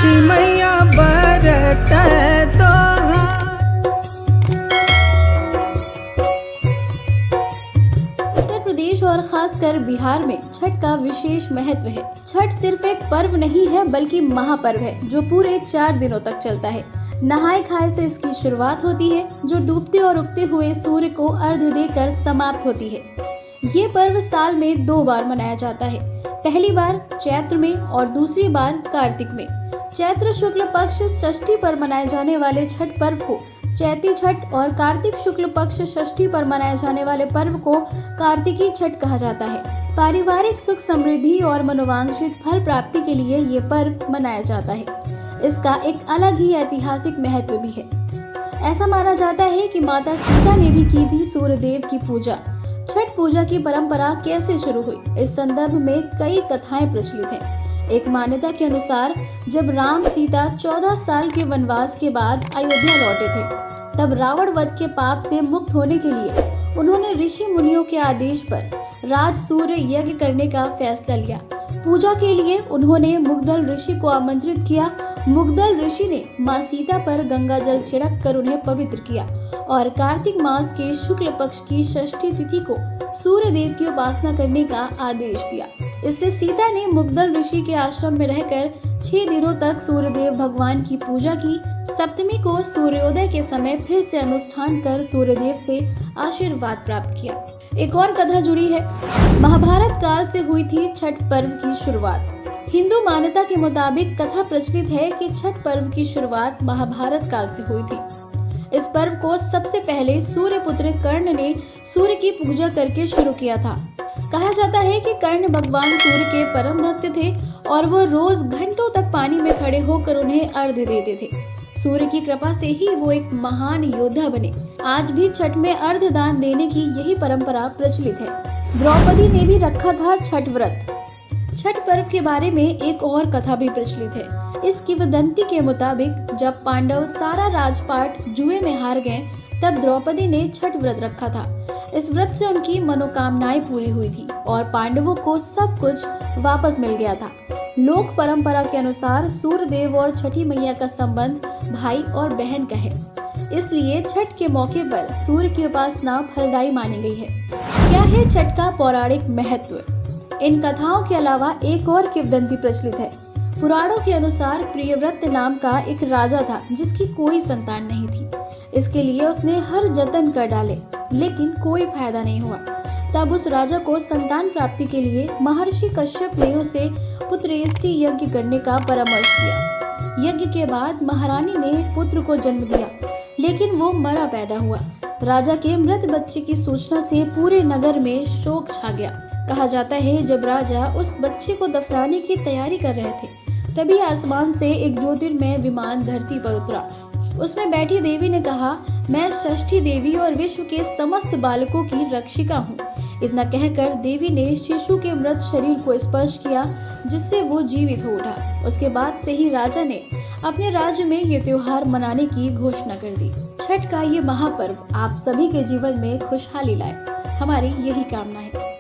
छठी मैया बरत तोहार। उत्तर प्रदेश और खासकर बिहार में छठ का विशेष महत्व है। छठ सिर्फ एक पर्व नहीं है बल्कि महापर्व है जो पूरे 4 दिनों तक चलता है। नहाए खाए से इसकी शुरुआत होती है जो डूबते और उगते हुए सूर्य को अर्घ्य देकर समाप्त होती है। ये पर्व साल में 2 बार मनाया जाता है, पहली बार चैत्र में और दूसरी बार कार्तिक में। चैत्र शुक्ल पक्ष षष्ठी पर मनाए जाने वाले छठ पर्व को चैती छठ और कार्तिक शुक्ल पक्ष षष्ठी पर मनाए जाने वाले पर्व को कार्तिकी छठ कहा जाता है। पारिवारिक सुख समृद्धि और मनोवांछित फल प्राप्ति के लिए ये पर्व मनाया जाता है। इसका एक अलग ही ऐतिहासिक महत्व भी है। ऐसा माना जाता है कि माता सीता ने भी की थी सूर्यदेव की पूजा। छठ पूजा की परंपरा कैसे शुरू हुई, इस संदर्भ में कई कथाएं प्रचलित हैं। एक मान्यता के अनुसार जब राम सीता 14 साल के वनवास के बाद अयोध्या लौटे थे, तब रावण वध के पाप से मुक्त होने के लिए उन्होंने ऋषि मुनियों के आदेश पर राज सूर्य यज्ञ करने का फैसला लिया। पूजा के लिए उन्होंने मुग्दल ऋषि को आमंत्रित किया। मुग्दल ऋषि ने मां सीता पर गंगा जल छिड़क कर उन्हें पवित्र किया और कार्तिक मास के शुक्ल पक्ष की षष्ठी तिथि को सूर्य देव की उपासना करने का आदेश दिया। इससे सीता ने मुग्दल ऋषि के आश्रम में रहकर 6 दिनों तक सूर्यदेव भगवान की पूजा की। सप्तमी को सूर्योदय के समय फिर से अनुष्ठान कर सूर्यदेव से आशीर्वाद प्राप्त किया। एक और कथा जुड़ी है। महाभारत काल से हुई थी छठ पर्व की शुरुआत। हिंदू मान्यता के मुताबिक कथा प्रचलित है कि छठ पर्व की शुरुआत महाभारत काल से हुई थी। इस पर्व को सबसे पहले सूर्यपुत्र कर्ण ने सूर्य की पूजा करके शुरू किया था। कहा जाता है कि कर्ण भगवान सूर्य के परम भक्त थे और वो रोज घंटों तक पानी में खड़े होकर उन्हें अर्घ्य देते थे। सूर्य की कृपा से ही वो एक महान योद्धा बने। आज भी छठ में अर्घ्य दान देने की यही परंपरा प्रचलित है। द्रौपदी ने भी रखा था छठ व्रत। छठ पर्व के बारे में एक और कथा भी प्रचलित है। इस किंवदंती के मुताबिक जब पांडव सारा राजपाट जुए में हार गए, तब द्रौपदी ने छठ व्रत रखा था। इस व्रत से उनकी मनोकामनाएं पूरी हुई थी और पांडवों को सब कुछ वापस मिल गया था। लोक परंपरा के अनुसार सूर्यदेव और छठी मैया का संबंध भाई और बहन का है, इसलिए छठ के मौके पर सूर्य की उपासना फलदायी मानी गई है। क्या है छठ का पौराणिक महत्व? इन कथाओं के अलावा एक और किंवदंती प्रचलित है। पुराणों के अनुसार प्रियव्रत नाम का एक राजा था जिसकी कोई संतान नहीं थी। इसके लिए उसने हर जतन कर डाले लेकिन कोई फायदा नहीं हुआ। तब उस राजा को संतान प्राप्ति के लिए महर्षि कश्यप ने उसे पुत्रेष्टि यज्ञ करने का परामर्श दिया। यज्ञ के बाद महारानी ने पुत्र को जन्म दिया लेकिन वो मरा पैदा हुआ। राजा के मृत बच्चे की सूचना से पूरे नगर में शोक छा गया। कहा जाता है जब राजा उस बच्चे को दफनाने की तैयारी कर रहे थे, तभी आसमान से एक ज्योतिर्मय विमान धरती पर उतरा। उसमें बैठी देवी ने कहा, मैं षष्ठी देवी और विश्व के समस्त बालकों की रक्षिका हूँ। इतना कहकर देवी ने शिशु के मृत शरीर को स्पर्श किया जिससे वो जीवित हो उठा। उसके बाद से ही राजा ने अपने राज्य में ये त्योहार मनाने की घोषणा कर दी। छठ का ये महापर्व आप सभी के जीवन में खुशहाली लाए, हमारी यही कामना है।